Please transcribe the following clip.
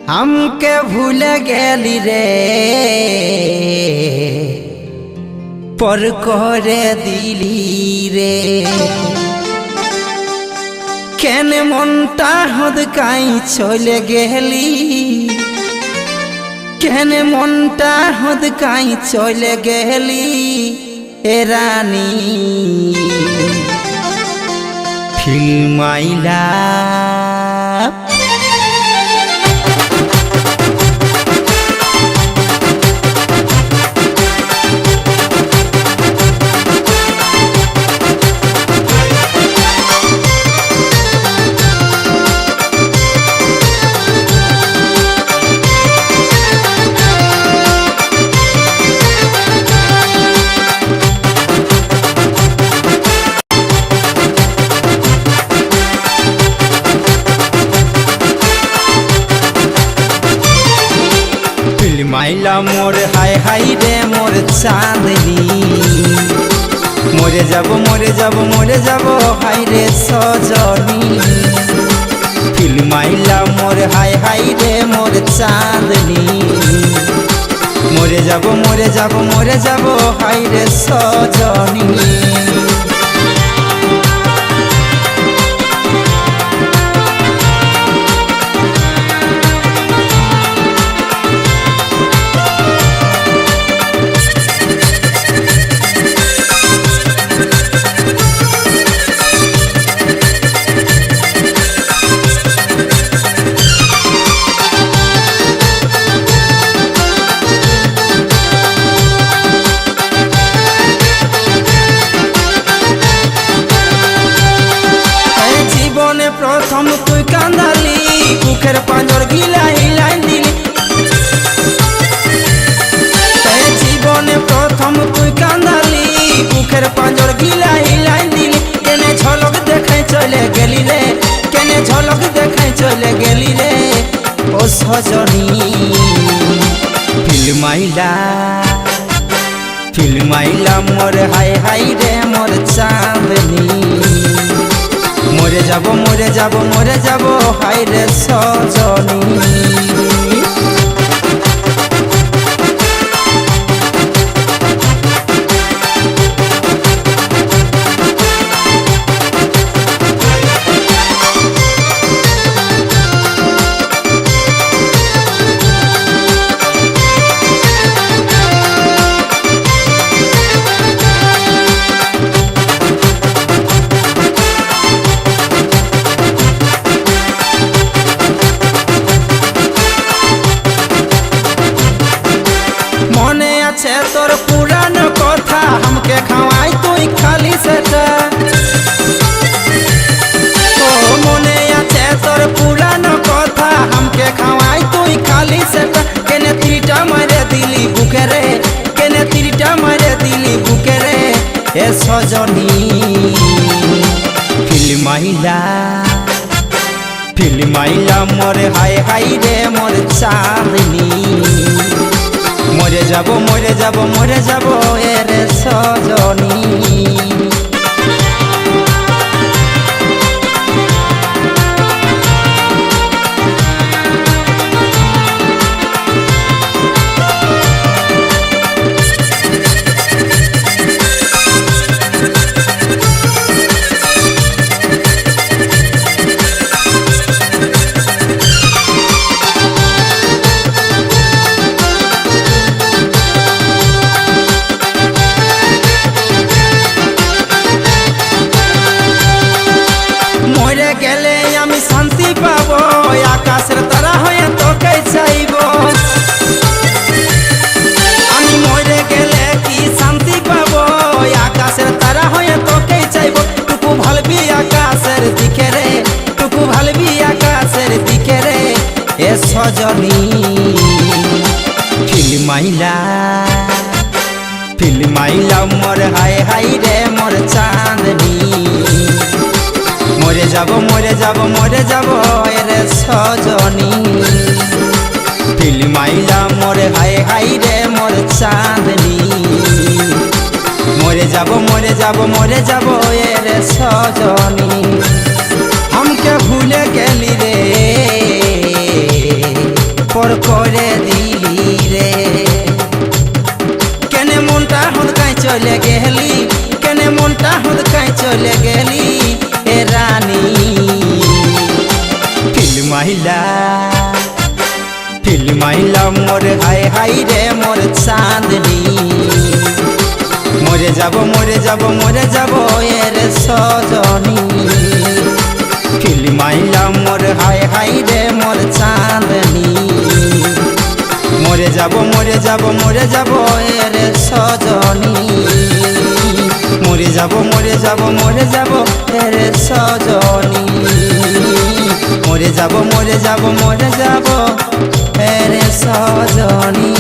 हमके भूल गेली रे पर करे दिली रे केने मनटा हदकाई चले गेली केने मनटा हदकाई चले गेली ए रानी फिल्म आइला माइला मोर हाय हाय रे मोर चांदनी मोरे जाबो हाय रे सजनी फिल्म माइला मोर हाय हाय रे मोर चांदनी मोरे जाबो हाय रे सजनी प्रथम तुई कांदाली बुकेर पांजर गिला हिलाई दिली जीवने प्रथम तुई कांदाली बुकेर पांजर गिला हिलाई दिली केने झलक देखाई चले गेली रे केने झलक देखाई चले गेली रे ओ सजनी फिल्म आइला मोर हाय हाय रे मोर चांदनी मोरे जाबो हाय रे सजनी तोर पुरान कथा हमके खवाई तुई खाली सेटा ओ मने आछे तोर पुरान कथा हमके खवाई तुई खाली सेटा केने तीरटा मारे दिली बुके रे केने तीरटा मारे दिली बुके रे ए सजनी फिल्म आइला मोर हाय हाय रे मोर चांदनी मोरे जाबो एरे सजनी शांति पाबो आकाशेर तारा हये तोके चाइबो आमी मरे गेले कि शांति पाबो आकाशेर तारा हये तोके चाइबो टुकु भालबी आकाशेर दिके रे टुकु भालबी आकाशेर दिके रे ए सजनी फिल्म आइला मोर हाय हाय रे मोर चांदनी मोरे जाबो रे सजनी फिल्म आइला मोर हाय हाय रे मोर चांदनी मोरे जाबो रे सजनी हमके भूल गेली रे চলে গেলি কেনে মনটা হুদকাই চলে গেলি এ রানী ফিল্মাইলা মোর হাই হাই রে মোর চাঁদনি মরে যাব মরে যাব মরে যাব এর সজনী ফিল্মাইলা মোর হাই হাই রে মোর চাঁদনি মরে যাব মরে যাব মরে যাব এর সজনী মরে যাব মরে যাব মরে যাব এর সজনী মরে যাব মরে যাব মরে যাব এর সজনী